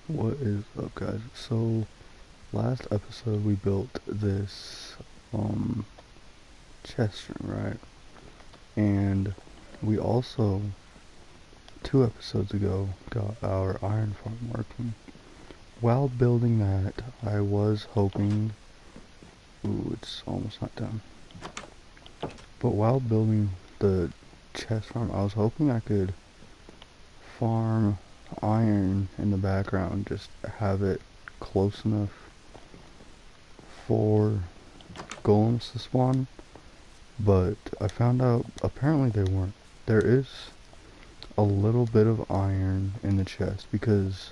What is up, guys? So, last episode we built this chest room, right? And we also 2 episodes ago got our iron farm working. While building that, I was hoping. Ooh, it's almost not done. But while building the chest farm, I was hoping I could farm iron in the background, just have it close enough for golems to spawn, but I found out apparently they weren't. There is a little bit of iron in the chest because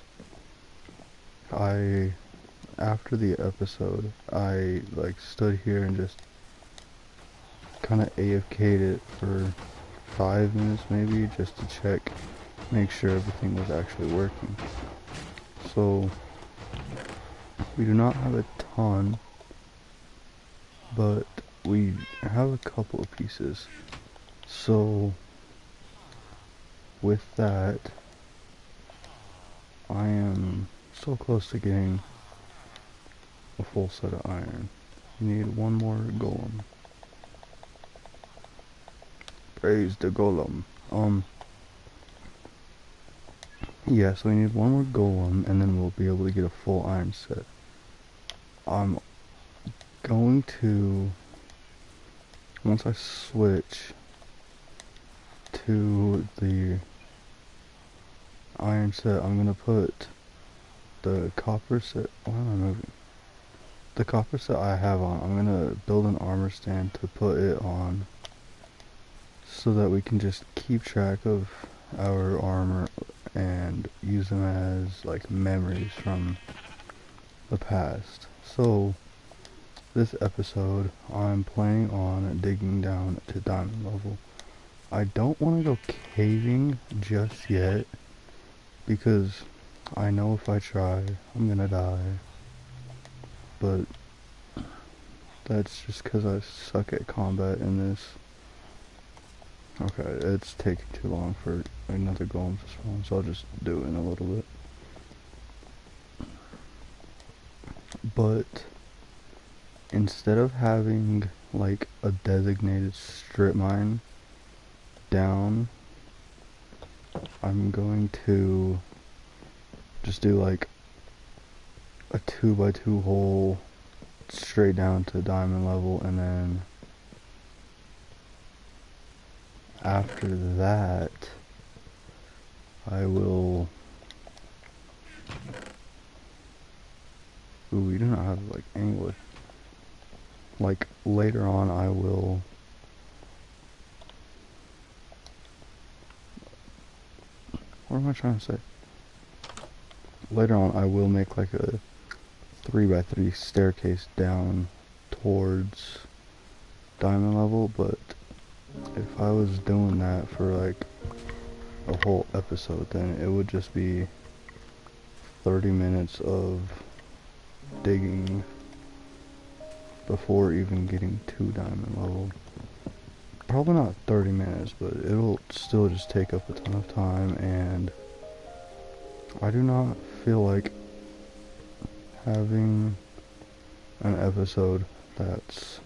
I, after the episode, I like stood here and just kind of AFK'd it for 5 minutes maybe just to check, make sure everything was actually working. So we do not have a ton, but we have a couple of pieces. So with that, I am so close to getting a full set of iron. You need one more golem. Praise the golem. Yeah, so we need one more golem, and then we'll be able to get a full iron set. I'm going to, once I switch to the iron set, I'm gonna put the copper set. Why am I moving? The copper set I have on, I'm gonna build an armor stand to put it on so that we can just keep track of our armor and use them as like memories from the past. So this episode I'm planning on digging down to diamond level. I don't want to go caving just yet because I know if I try I'm gonna die, but that's just because I suck at combat in this. Okay, it's taking too long for another golem to spawn, so I'll just do it in a little bit. But instead of having like a designated strip mine down, I'm going to just do like a 2x2 hole straight down to diamond level, and then after that I will. Ooh, we do not have like any wood. Like later on I will what am I trying to say? Later on I will make like a 3x3 staircase down towards diamond level, but if I was doing that for like a whole episode, then it would just be 30 minutes of digging before even getting to diamond level. Probably not 30 minutes, but it'll still just take up a ton of time, and I do not feel like having an episode that's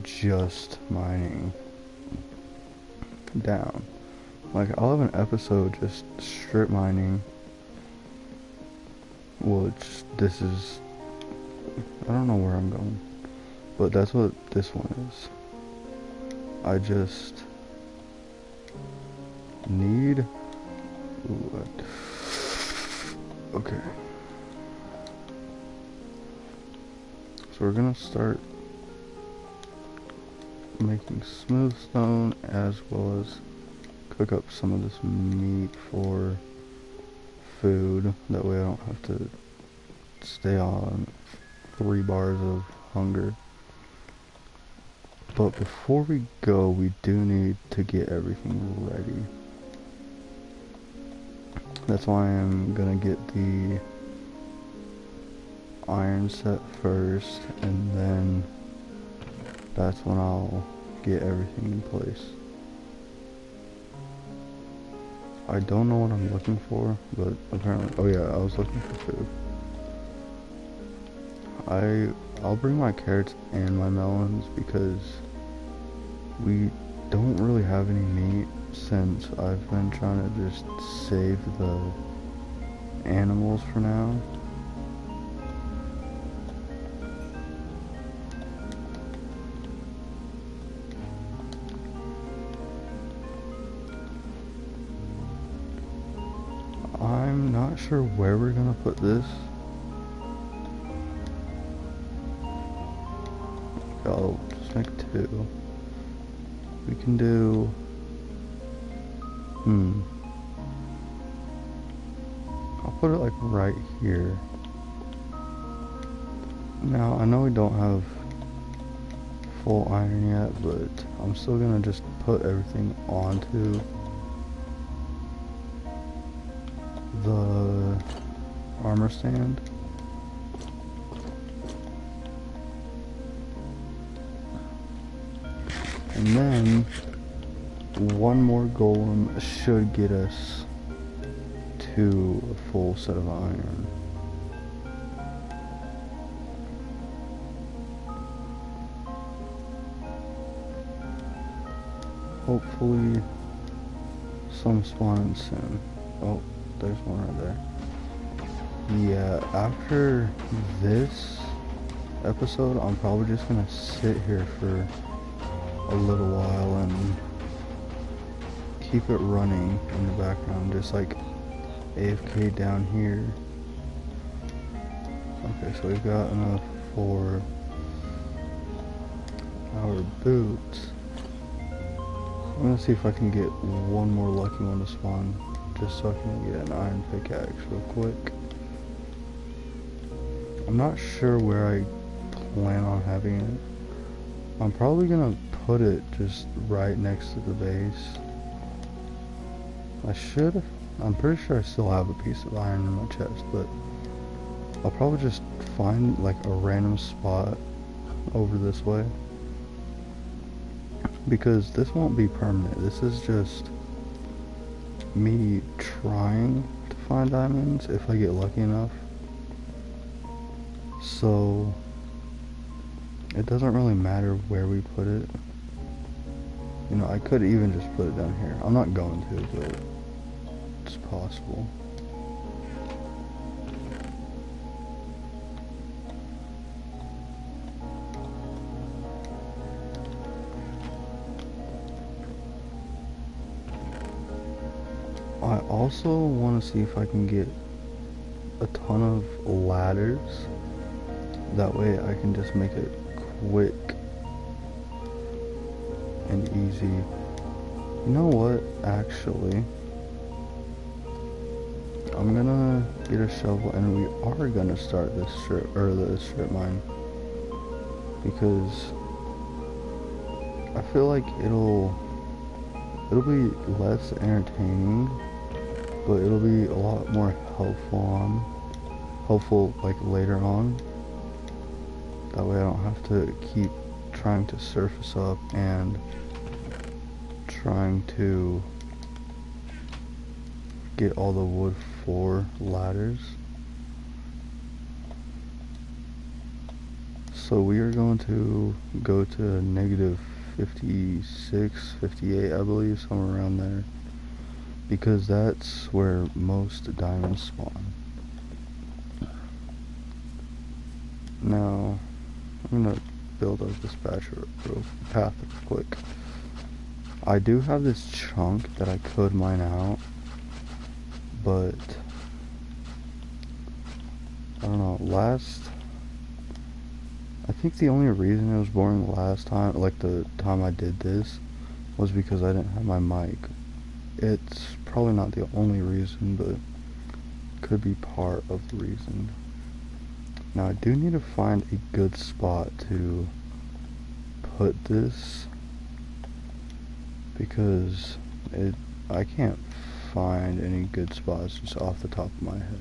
just mining down. Like, I'll have an episode just strip mining, which this is, I don't know where I'm going, but that's what this one is. I just need, okay, so we're gonna start making smooth stone as well as cook up some of this meat for food. That way I don't have to stay on 3 bars of hunger. But before we go, we do need to get everything ready. That's why I'm gonna get the iron set first, and then that's when I'll get everything in place. I don't know what I'm looking for, but apparently, oh yeah, I was looking for food. I'll bring my carrots and my melons because we don't really have any meat since I've been trying to just save the animals for now. I'm not sure where we're gonna put this. I'll just make two. We can do... I'll put it like right here. Now, I know we don't have full iron yet, but I'm still gonna just put everything onto the armor stand. And then one more golem should get us to a full set of iron. Hopefully some spawning soon. Oh, there's one right there. Yeah, after this episode, I'm probably just gonna sit here for a little while and keep it running in the background, just like AFK down here. Okay, so we've got enough for our boots. I'm gonna see if I can get one more lucky one to spawn, just so I can get an iron pickaxe real quick. I'm not sure where I plan on having it. I'm probably gonna put it just right next to the base. I'm pretty sure I still have a piece of iron in my chest, but I'll probably just find like a random spot over this way. Because this won't be permanent. This is just me trying to find diamonds if I get lucky enough. So it doesn't really matter where we put it. You know, I could even just put it down here. I'm not going to, but it's possible. I also want to see if I can get a ton of ladders. That way I can just make it quick and easy. You know what, actually, I'm gonna get a shovel and we are gonna start this strip mine, because I feel like it'll be less entertaining, but it'll be a lot more helpful like later on. That way I don't have to keep trying to surface up and trying to get all the wood for ladders. So we are going to go to negative 56, 58, I believe, somewhere around there, because that's where most diamonds spawn. Now I'm gonna build up this path real quick. I do have this chunk that I could mine out, but I don't know, I think the only reason it was boring the last time, like the time I did this, was because I didn't have my mic. It's probably not the only reason, but could be part of the reason. Now I do need to find a good spot to put this, because I can't find any good spots just off the top of my head.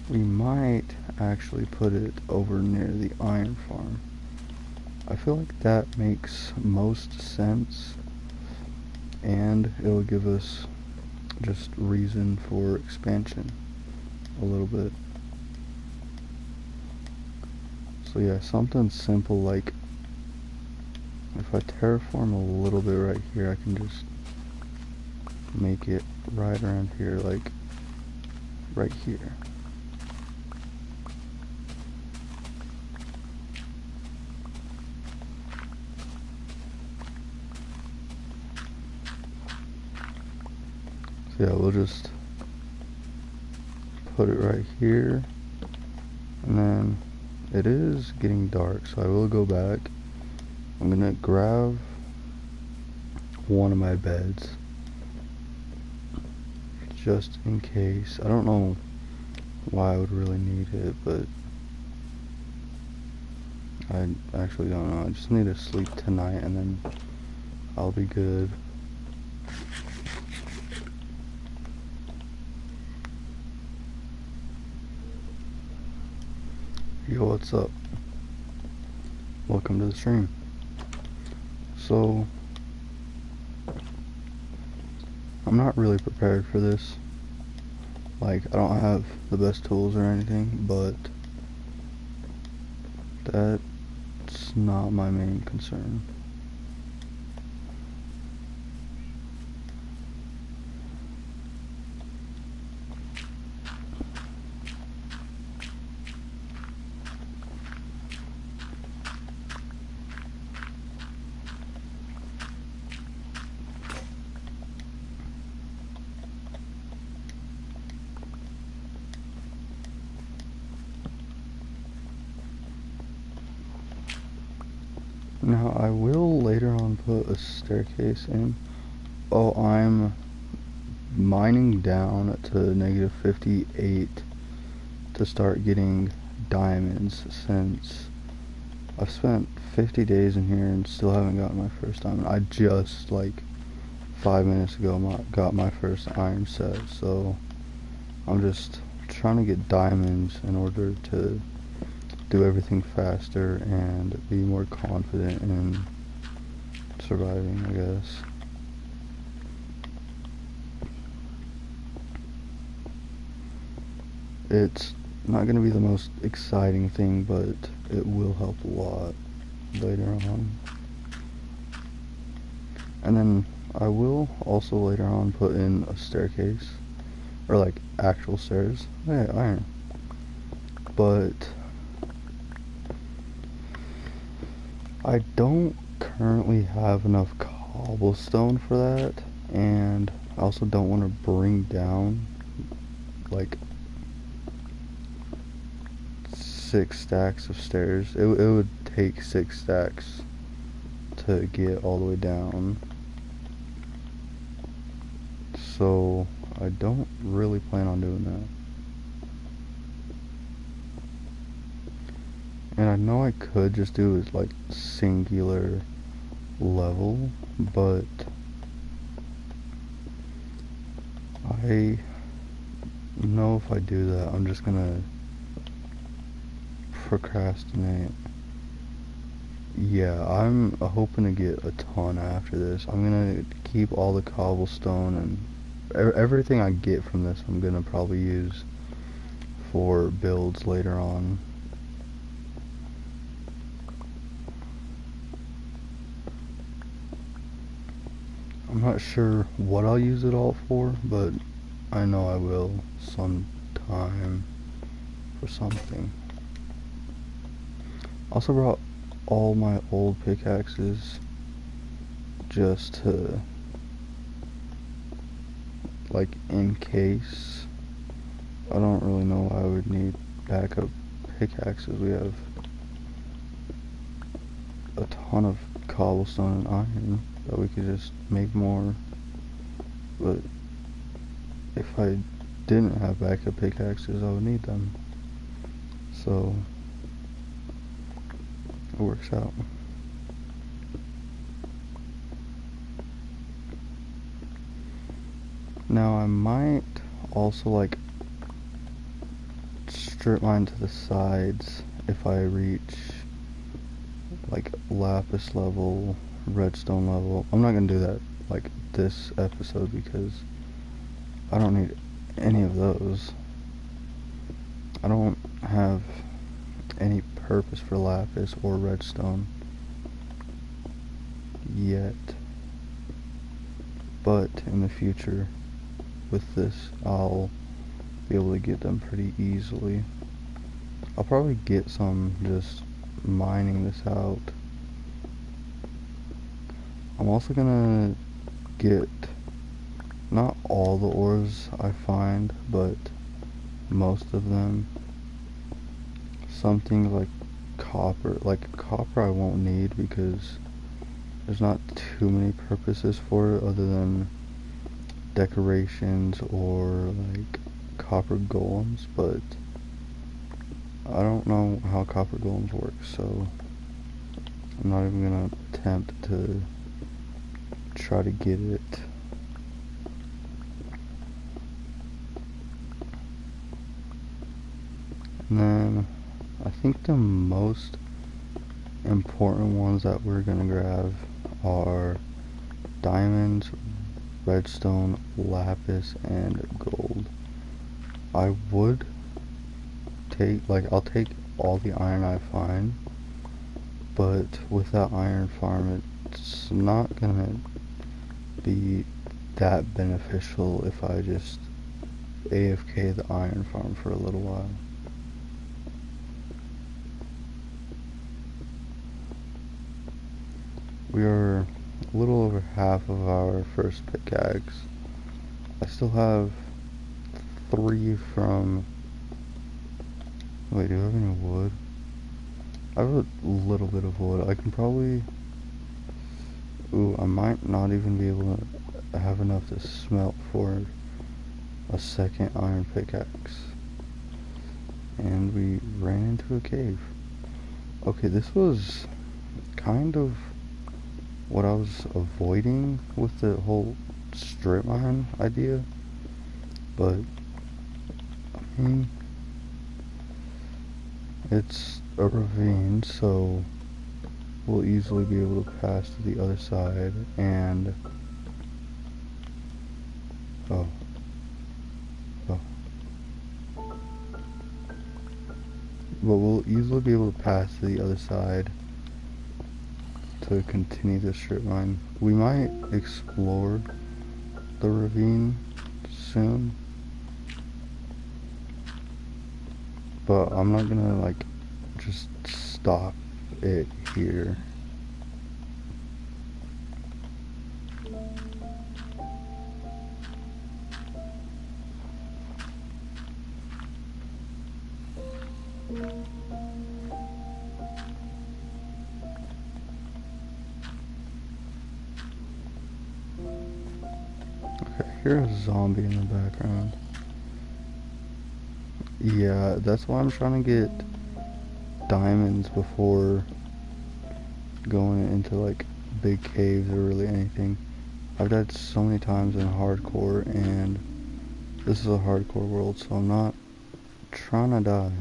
We might actually put it over near the iron farm. I feel like that makes most sense, and it will give us just reason for expansion a little bit. So yeah, something simple like if I terraform a little bit right here, I can just make it right around here, like right here. So yeah, we'll just put it right here, and then it is getting dark, so I will go back. I'm gonna grab one of my beds just in case. I don't know why I would really need it, but I actually don't know. I just need to sleep tonight and then I'll be good. Yo, what's up? Welcome to the stream. So, I'm not really prepared for this. Like, I don't have the best tools or anything, but that's not my main concern. Now, I will later on put a staircase in. Oh, I'm mining down to negative 58 to start getting diamonds, since I've spent 50 days in here and still haven't gotten my first diamond. I just, like, 5 minutes ago got my first iron set, so I'm just trying to get diamonds in order to do everything faster and be more confident in surviving, I guess. It's not going to be the most exciting thing, but it will help a lot later on. And then I will also later on put in a staircase, or like actual stairs. Hey, iron. But I don't currently have enough cobblestone for that, and I also don't want to bring down like 6 stacks of stairs. It would take 6 stacks to get all the way down. So I don't really plan on doing that. And I know I could just do it like singular level, but I know if I do that, I'm just gonna procrastinate. Yeah, I'm hoping to get a ton after this. I'm gonna keep all the cobblestone and everything I get from this I'm gonna probably use for builds later on. I'm not sure what I'll use it all for, but I know I will sometime for something. Also brought all my old pickaxes just to, like, in case. I don't really know why I would need backup pickaxes. We have a ton of cobblestone and iron that we could just make more, but if I didn't have backup pickaxes I would need them, so it works out. Now I might also like strip mine to the sides if I reach like lapis level, redstone level. I'm not gonna do that like this episode because I don't need any of those. I don't have any purpose for lapis or redstone yet, but in the future with this I'll be able to get them pretty easily. I'll probably get some just mining this out. I'm also gonna get not all the ores I find, but most of them. Something like copper. Like copper I won't need because there's not too many purposes for it other than decorations or like copper golems, but I don't know how copper golems work, so I'm not even gonna attempt to try to get it. And then I think the most important ones that we're gonna grab are diamonds, redstone, lapis, and gold. I would I'll take all the iron I find, but with that iron farm, it's not gonna be that beneficial if I just AFK the iron farm for a little while. We are a little over half of our first pickaxe. I still have 3 from... Wait, do I have any wood? I have a little bit of wood. I can probably... Ooh, I might not even be able to have enough to smelt for a second iron pickaxe. And we ran into a cave. Okay, this was kind of what I was avoiding with the whole strip mine idea, but I mean, it's a ravine, so we'll easily be able to pass to the other side, and oh, but we'll easily be able to pass to the other side to continue the strip mine. We might explore the ravine soon, but I'm not gonna like just stop it here. Okay, here's a zombie in the background. Yeah, that's why I'm trying to get diamonds before going into like big caves or really anything. I've died so many times in hardcore, and this is a hardcore world, so I'm not trying to die.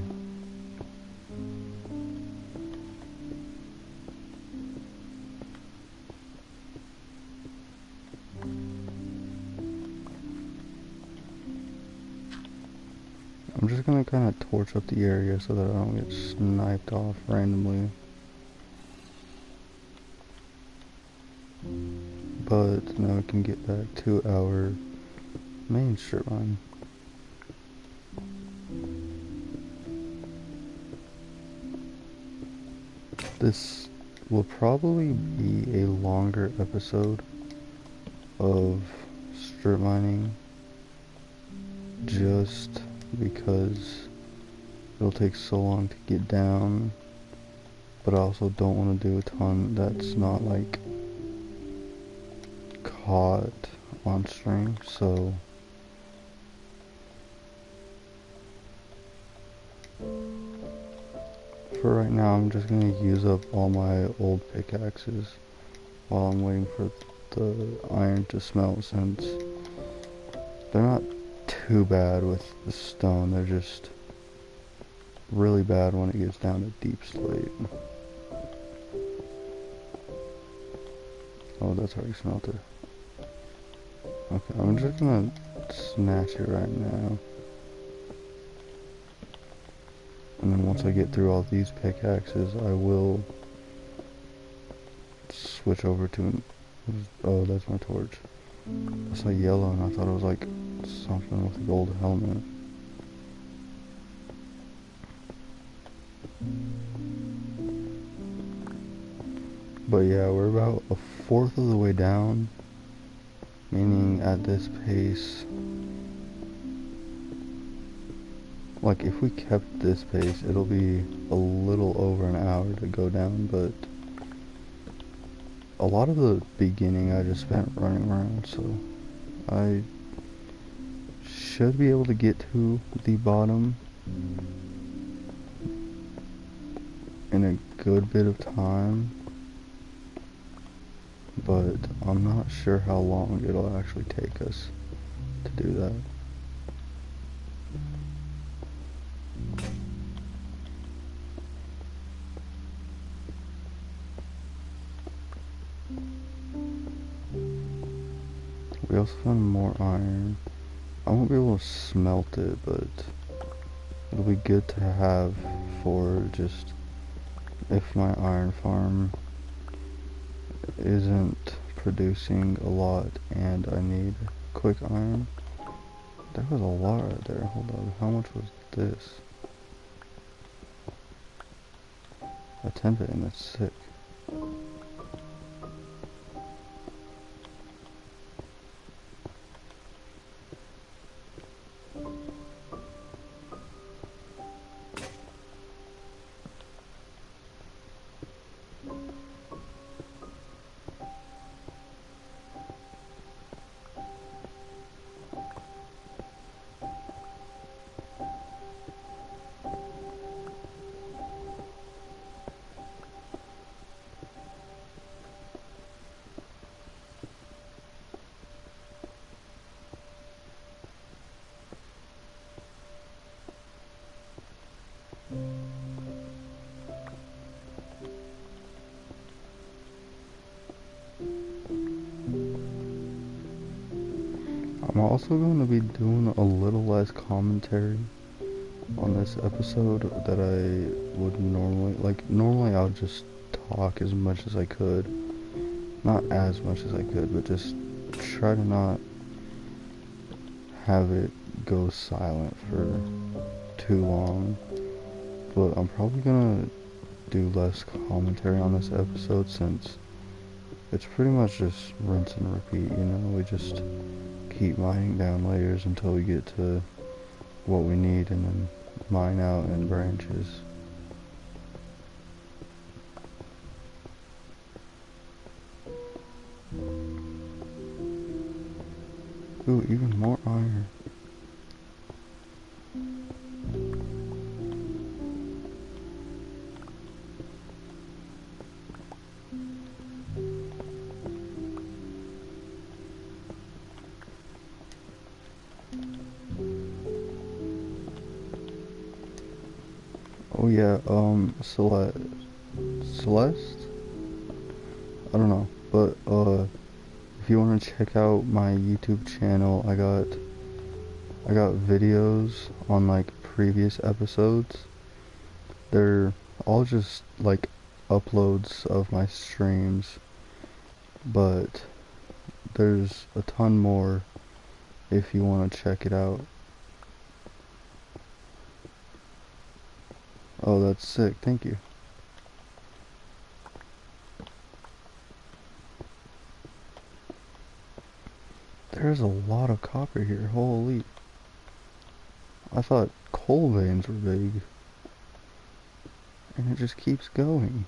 I'm just gonna kind of torch up the area so that I don't get sniped off randomly. But now we can get back to our main strip mine. This will probably be a longer episode of strip mining, just because it'll take so long to get down, but I also don't want to do a ton that's not like caught on stream, so for right now I'm just gonna use up all my old pickaxes while I'm waiting for the iron to smelt, since they're not too bad with the stone, they're just really bad when it gets down to deep slate. Oh, that's already smelted. Okay, I'm just gonna snatch it right now. And then once I get through all these pickaxes, I will switch over to an... Oh, that's my torch. I saw yellow and I thought it was like something with a gold helmet. But yeah, we're about a fourth of the way down, meaning at this pace, like if we kept this pace, it'll be a little over an hour to go down, but a lot of the beginning I just spent running around, so I should be able to get to the bottom in a good bit of time, but I'm not sure how long it'll actually take us to do that. We also found more iron. I won't be able to smelt it, but it'll be good to have for just if my iron farm isn't producing a lot and I need quick iron. There was a lot right there. Hold on. How much was this? A 10 vein, that's sick. I'm also going to be doing a little less commentary on this episode that I would normally, like normally I would just talk as much as I could, not as much as I could, but just try to not have it go silent for too long. But I'm probably gonna do less commentary on this episode since it's pretty much just rinse and repeat, you know, we just keep mining down layers until we get to what we need and then mine out in branches. Ooh, even more iron. Oh yeah, Celeste? I don't know, but if you want to check out my YouTube channel, I got videos on like previous episodes. They're all just like uploads of my streams, but there's a ton more if you want to check it out. Oh, that's sick, thank you. There's a lot of copper here, holy. I thought coal veins were big. And it just keeps going.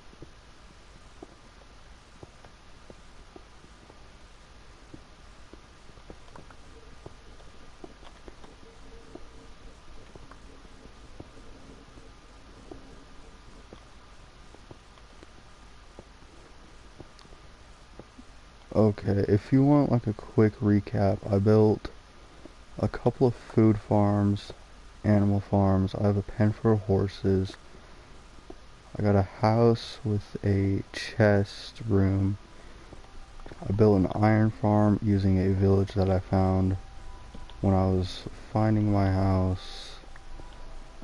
Okay, if you want like a quick recap, I built a couple of food farms, animal farms. I have a pen for horses. I got a house with a chest room I built an iron farm using a village that I found when I was finding my house.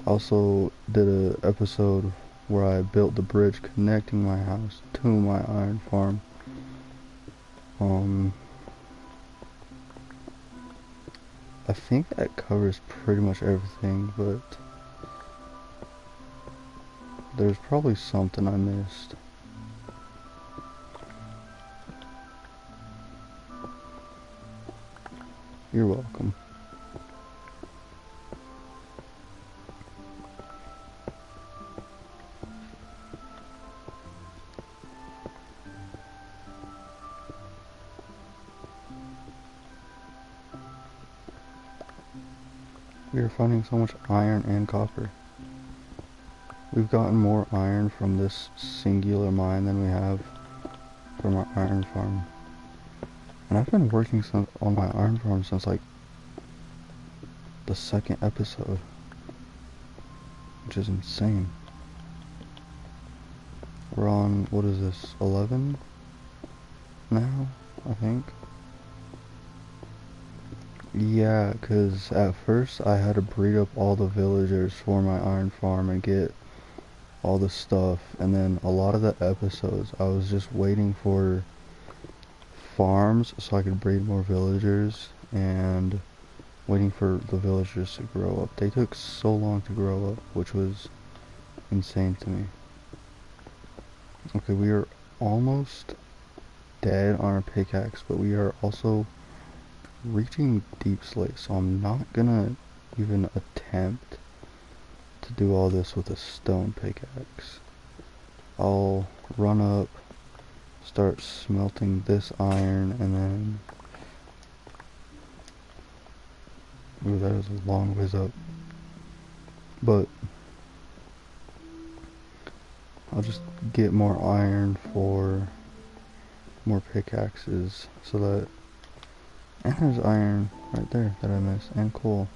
I also did an episode where I built the bridge connecting my house to my iron farm. I think that covers pretty much everything, but there's probably something I missed. You're welcome. We are finding so much iron and copper. We've gotten more iron from this singular mine than we have from our iron farm. And I've been working on my iron farm since like the second episode, which is insane. We're on, what is this, 11 now, I think? Yeah, because at first I had to breed up all the villagers for my iron farm and get all the stuff, and then a lot of the episodes I was just waiting for farms so I could breed more villagers and waiting for the villagers to grow up. They took so long to grow up, which was insane to me. Okay, we are almost dead on our pickaxe, but we are also reaching deep slate, so I'm not gonna even attempt to do all this with a stone pickaxe. I'll run up, start smelting this iron, and then... Ooh, that is a long ways up. But I'll just get more iron for more pickaxes so that... And there's iron right there that I missed, and coal.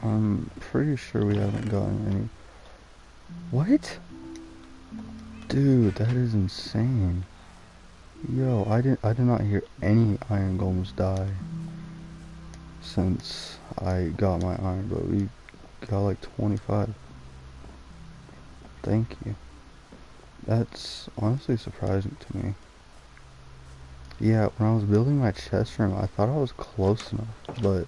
I'm pretty sure we haven't gotten any... What? Dude, that is insane. Yo, I did not hear any iron golems die since I got my iron, but we got like 25. Thank you. That's honestly surprising to me. Yeah, when I was building my chest room, I thought I was close enough, but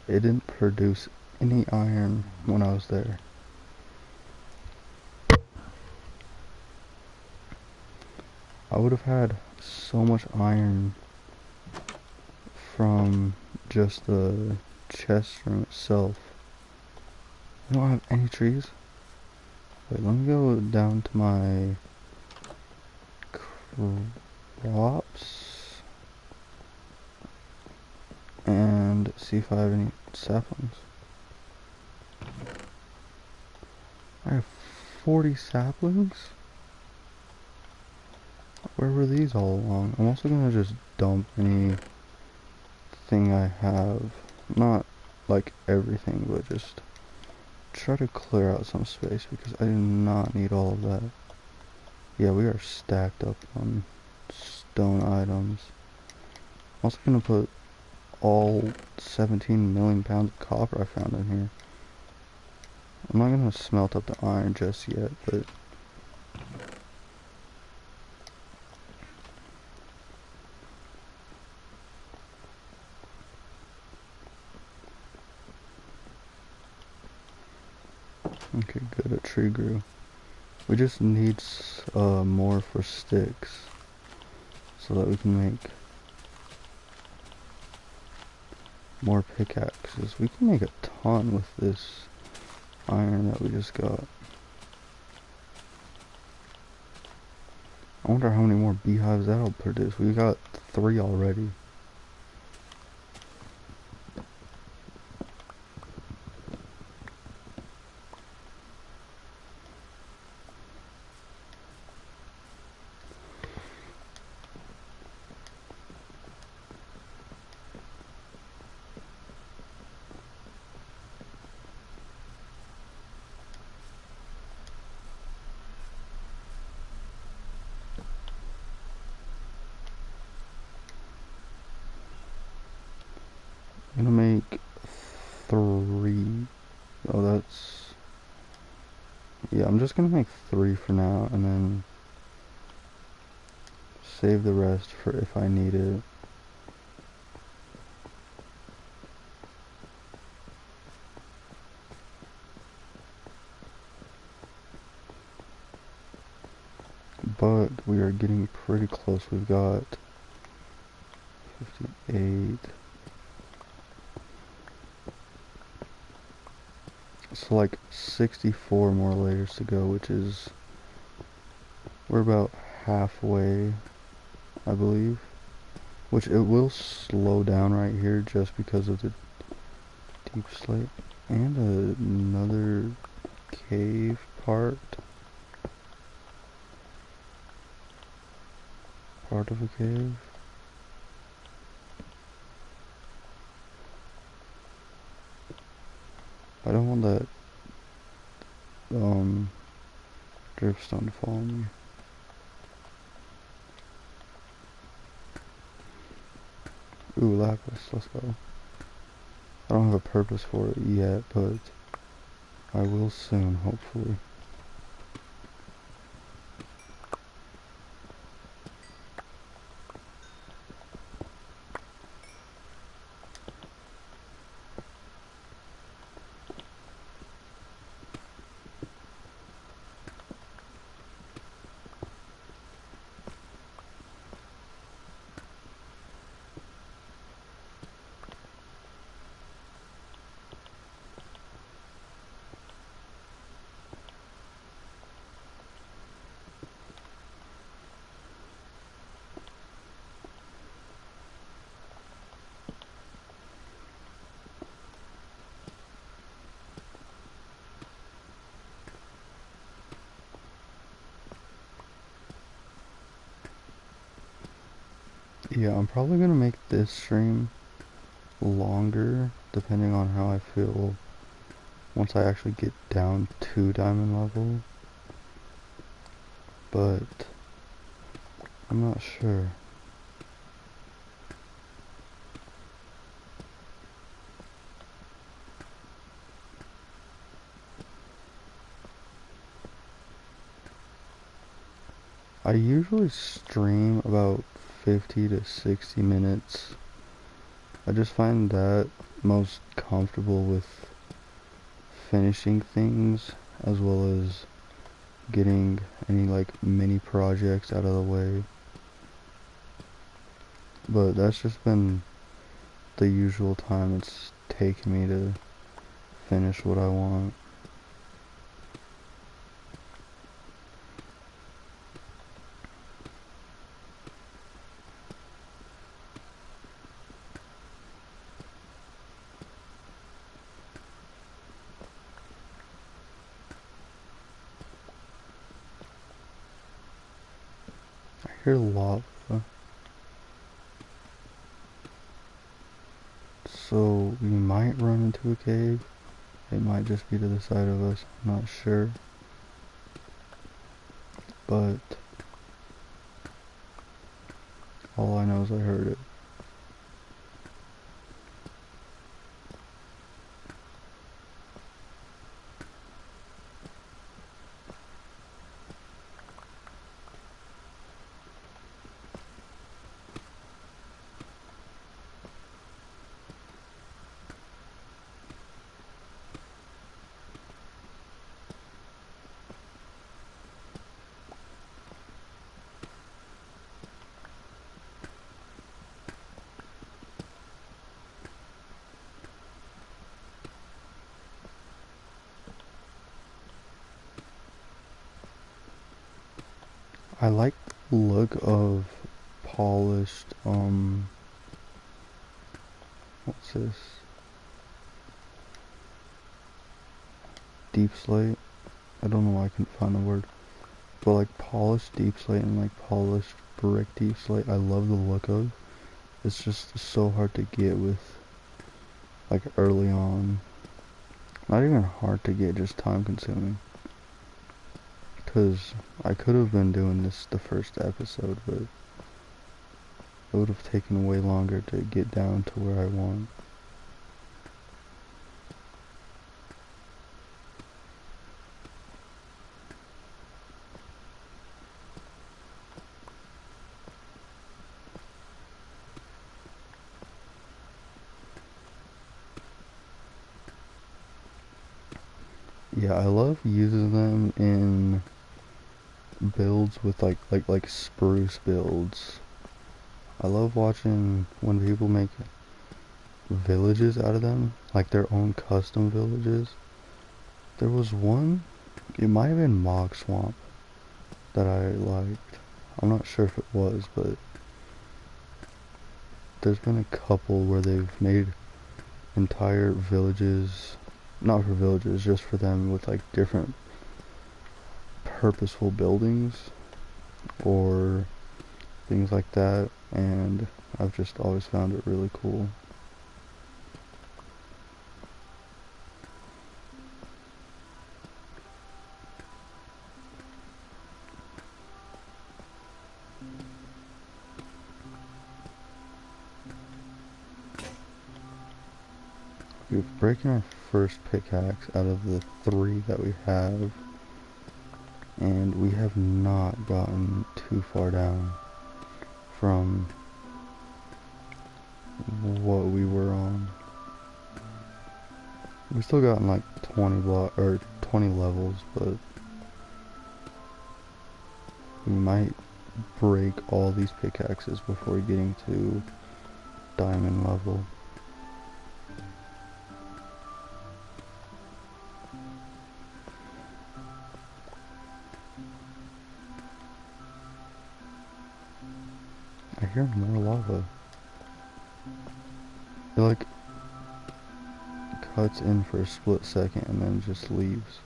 it didn't produce any iron when I was there. I would have had so much iron from just the chest room itself. I don't have any trees. Wait, let me go down to my crops and see if I have any saplings. I have 40 saplings? Where were these all along? I'm also gonna just dump anything I have. Not like everything, but just try to clear out some space because I do not need all of that. Yeah, we are stacked up on stone items. I'm also gonna put all 17 million pounds of copper I found in here. I'm not gonna smelt up the iron just yet, but okay, good, a tree grew. We just need more for sticks so that we can make more pickaxes. We can make a ton with this iron that we just got. I wonder how many more beehives that'll produce. We got 3 already. I'm gonna make 3. Oh, that's... Yeah, I'm just gonna make 3 for now, and then save the rest for if I need it. But we are getting pretty close. We've got 58. So like 64 more layers to go, which is... We're about halfway, I believe. Which it will slow down right here just because of the deep slate. And another cave part. Part of a cave. I don't want that dripstone to fall on me. Ooh, lapis, let's go. I don't have a purpose for it yet, but I will soon, hopefully. Yeah, I'm probably gonna make this stream longer, depending on how I feel once I actually get down to diamond level. But I'm not sure. I usually stream about 50 to 60 minutes. I just find that most comfortable with finishing things as well as getting any like mini projects out of the way. But that's just been the usual time it's taken me to finish what I want. I hear lava. So we might run into a cave. It might just be to the side of us. I'm not sure. But all I know is I heard it. I like the look of polished, what's this? Deep slate? I don't know why I couldn't find the word. But like polished deep slate and like polished brick deep slate, I love the look of. It's just so hard to get with, like early on. Not even hard to get, just time consuming. Because I could have been doing this the first episode, but it would have taken way longer to get down to where I want. Yeah, I love using them in builds with like spruce builds. I love watching when people make villages out of them, like their own custom villages. There was one, it might have been Mog Swamp that I liked. I'm not sure if it was, but there's been a couple where they've made entire villages, not for villages, just for them with like different purposeful buildings or things like that, and I've just always found it really cool. We're breaking our first pickaxe out of the 3 that we have, and we have not gotten too far down from what we were on. We still gotten like 20 block or 20 levels, but we might break all these pickaxes before getting to diamond level. I hear more lava. It like cuts in for a split second and then just leaves.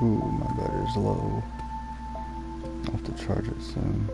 Ooh, my battery's low. I'll have to charge it soon.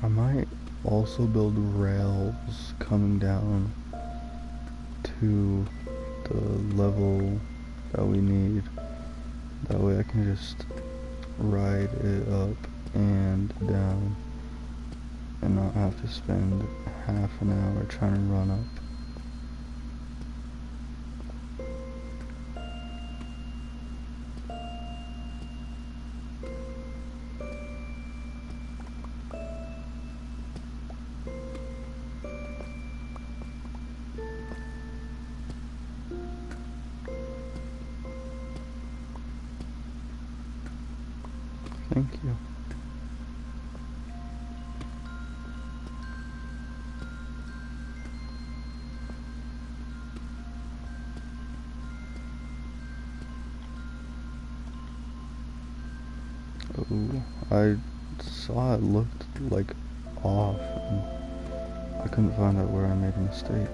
I might also build rails coming down to the level that we need. That way I can just ride it up and down and not have to spend half an hour trying to run up. Thank you. Oh, I saw it looked like off and I couldn't find out where I made a mistake.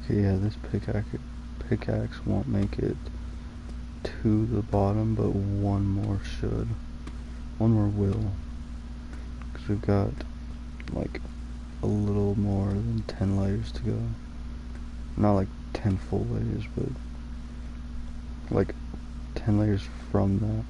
Okay, yeah, this pickaxe won't make it to the bottom, but one more should. One more will. Because we've got like a little more than 10 layers to go. Not like 10 full layers, but like 10 layers from that.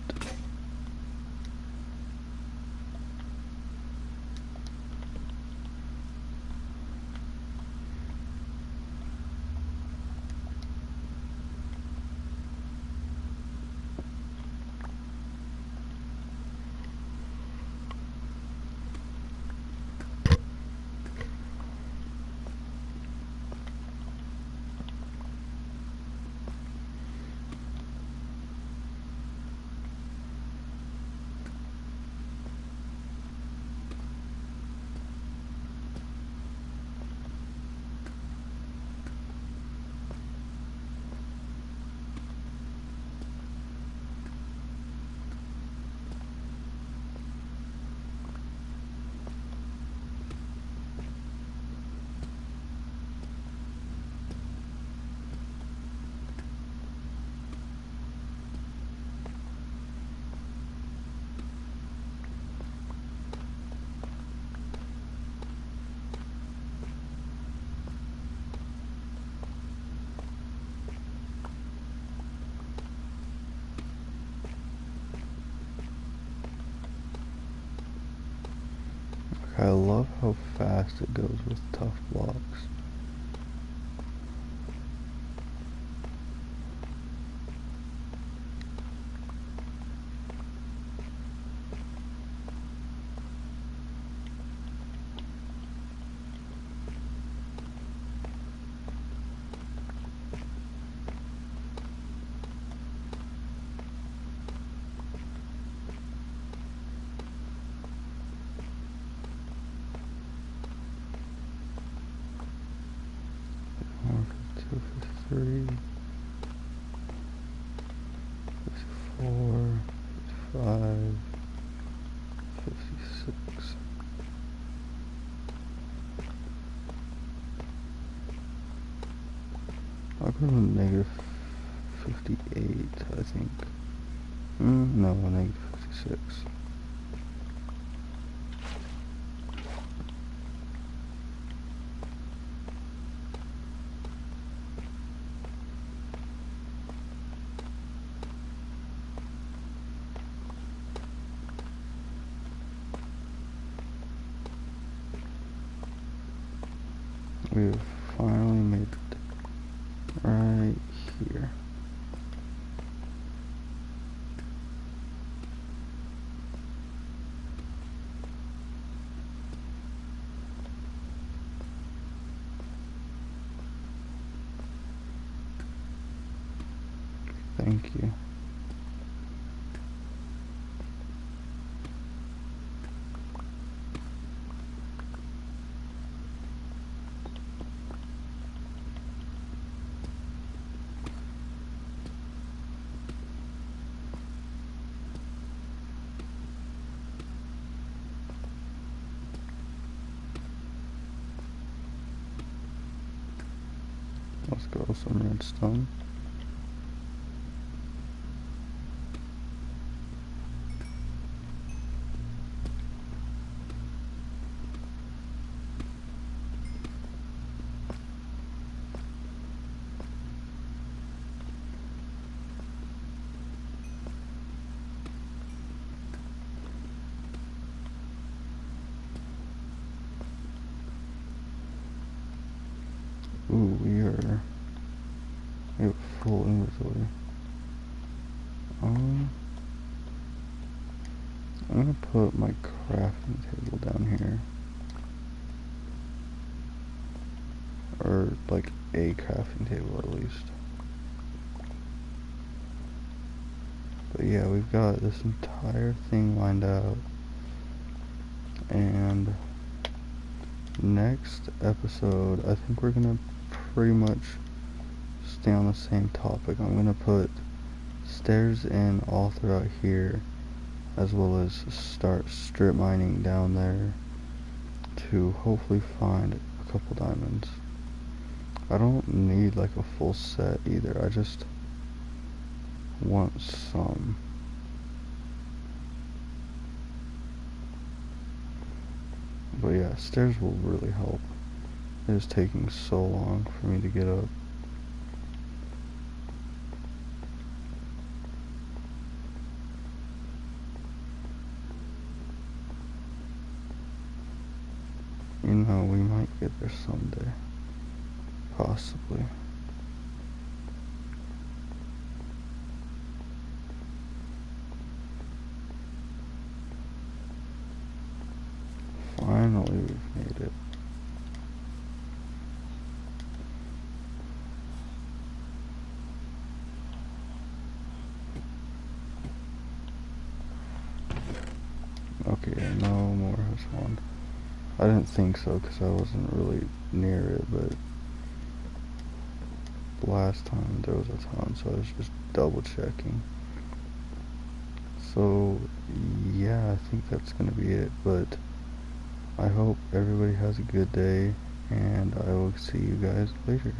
I love how fast it goes with tough blocks. Two, 53, 54, 55, 56. I'll go to negative 58, I think. No, negative 56. We've finally made it right here. Thank you. Let's go with some redstone. Ooh, we have full inventory. I'm gonna put my crafting table down here. Or like a crafting table at least. But yeah, we've got this entire thing lined out. And next episode, I think we're gonna pretty much stay on the same topic. I'm gonna put stairs in all throughout here, as well as start strip mining down there to hopefully find a couple diamonds. I don't need like a full set either, I just want some. But yeah, stairs will really help. It is taking so long for me to get up. You know, we might get there someday. Possibly. Finally, we've made it. Okay, no more has one. I didn't think so because I wasn't really near it, but last time there was a ton, so I was just double checking. So yeah, I think that's gonna be it, but I hope everybody has a good day, and I will see you guys later.